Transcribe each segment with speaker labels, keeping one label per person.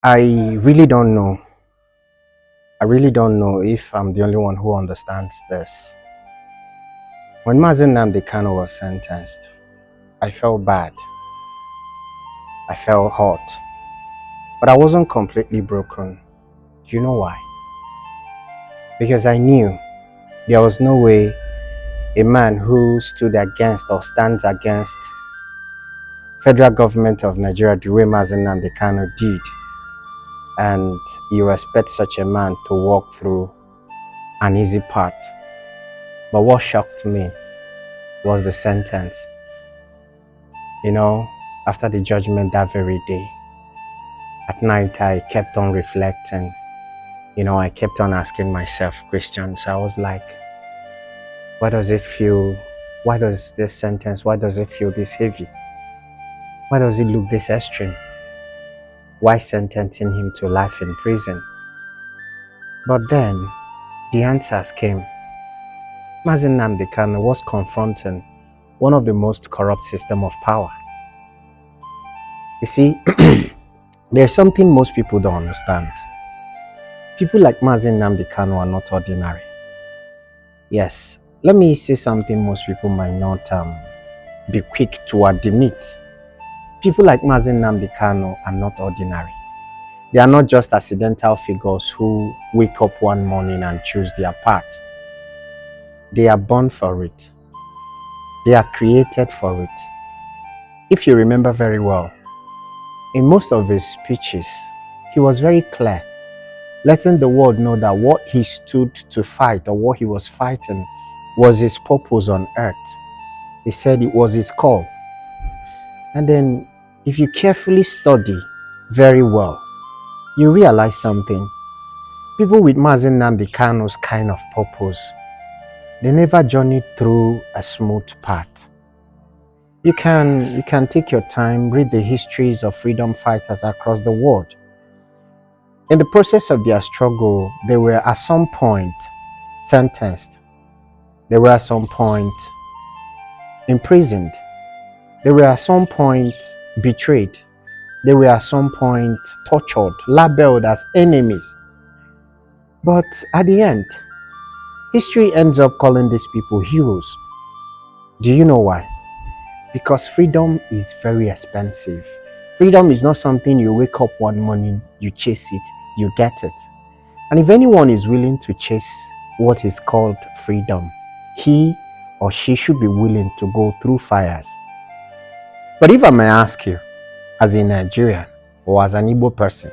Speaker 1: I really don't know. I really don't know if I'm the only one who understands this. When Mazen Nnamdi Kanu was sentenced, I felt bad. I felt hot. But I wasn't completely broken. Do you know why? Because I knew there was no way a man who stood against or stands against federal government of Nigeria the way Mazen Nnamdi Kanu did, and you expect such a man to walk through an easy path. But what shocked me was the sentence. After the judgment that very day, at night I kept on reflecting. I kept on asking myself questions. I was like, why does it feel, why does this sentence, why does it feel this heavy? Why does it look this extreme? Why sentencing him to life in prison? But then, the answers came. Mazen Nnamdi Kanu was confronting one of the most corrupt systems of power. You see, there's something most people don't understand. People like Mazen Nnamdi Kanu are not ordinary. Yes, let me say something most people might not be quick to admit. People like Mazen Nnamdi Kanu are not ordinary. They are not just accidental figures who wake up one morning and choose their path. They are born for it. They are created for it. If you remember very well, in most of his speeches, he was very clear, letting the world know that what he stood to fight or what he was fighting was his purpose on earth. He said it was his call. And then, if you carefully study very well, you realize something. People with Mazen Nnamdi Kanu's kind of purpose, they never journeyed through a smooth path. You can take your time, read the histories of freedom fighters across the world. In the process of their struggle, they were at some point sentenced. They were at some point imprisoned. They were at some point betrayed. They were at some point tortured, labeled as enemies. But at the end, history ends up calling these people heroes. Do you know why? Because freedom is very expensive. Freedom is not something you wake up one morning, you chase it, you get it. And if anyone is willing to chase what is called freedom, he or she should be willing to go through fires. But if I may ask you, as a Nigerian or as an Igbo person,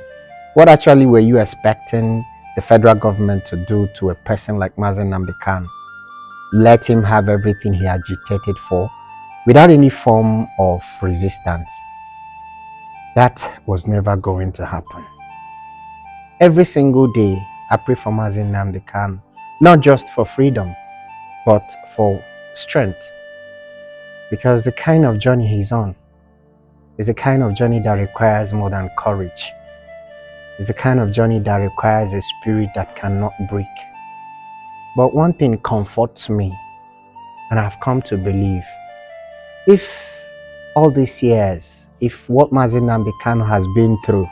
Speaker 1: what actually were you expecting the federal government to do to a person like Mazen Nnamdi Kanu? Let him have everything he agitated for without any form of resistance? That was never going to happen. Every single day, I pray for Mazen Nnamdi Kanu, not just for freedom, but for strength. Because the kind of journey he's on is a kind of journey that requires more than courage. It's the kind of journey that requires a spirit that cannot break. But one thing comforts me, and I've come to believe, if all these years, if what Mazen Nnamdi Kanu has been through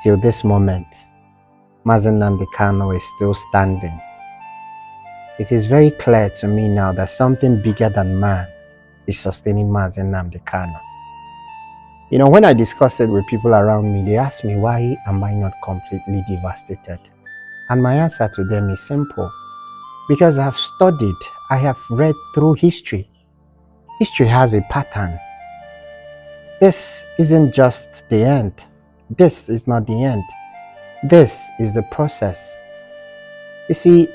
Speaker 1: till this moment, Mazen Nnamdi Kanu is still standing, it is very clear to me now that something bigger than man is sustaining Mazen Nnamdi Kanu. When I discuss it with people around me, they ask me, why am I not completely devastated? And my answer to them is simple. Because I've studied, I have read through history. History has a pattern. This isn't just the end. This is not the end. This is the process. You see,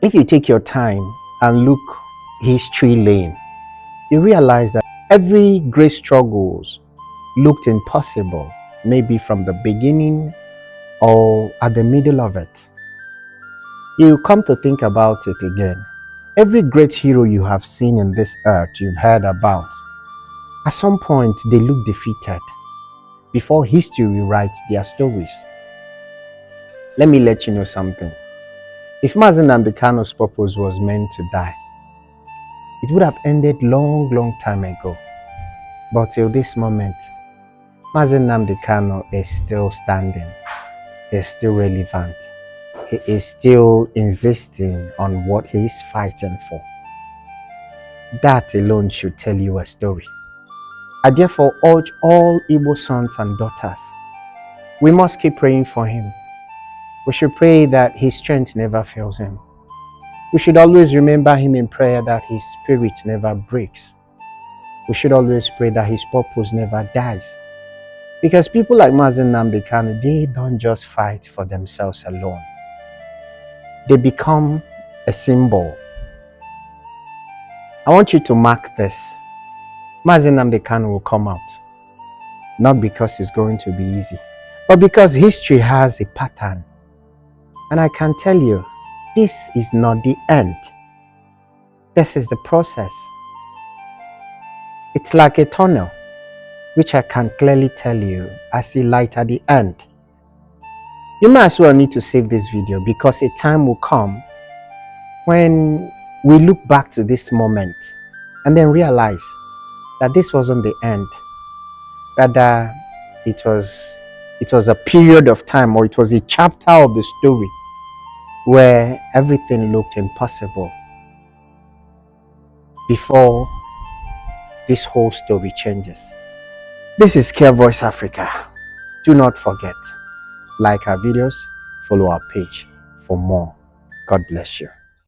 Speaker 1: if you take your time and look history lane, you realize that every great struggles looked impossible, maybe from the beginning or at the middle of it. You come to think about it again. Every great hero you have seen in this earth, you've heard about, at some point they look defeated before history rewrites their stories. Let me let you know something. If Mazen Nnamdi Kanu's purpose was meant to die, it would have ended long time ago. But till this moment, Mazi Nnamdi Kanu is still standing. He's still relevant. He is still insisting on what he is fighting for. That alone should tell you a story. I therefore urge all Igbo sons and daughters, we must keep praying for him. We should pray that his strength never fails him. We should always remember him in prayer, that his spirit never breaks. We should always pray that his purpose never dies. Because people like Mazi Nnamdi Kanu, they don't just fight for themselves alone. They become a symbol. I want you to mark this. Mazi Nnamdi Kanu will come out. Not because it's going to be easy, but because history has a pattern. And I can tell you, this is not the end. This is the process. It's like a tunnel, which I can clearly tell you, I see light at the end. You might as well need to save this video, because a time will come when we look back to this moment and then realize that this wasn't the end. Rather, it was a period of time, or it was a chapter of the story where everything looked impossible before this whole story changes. This is Care Voice Africa. Do not forget, like our videos, follow our page for more. God bless you.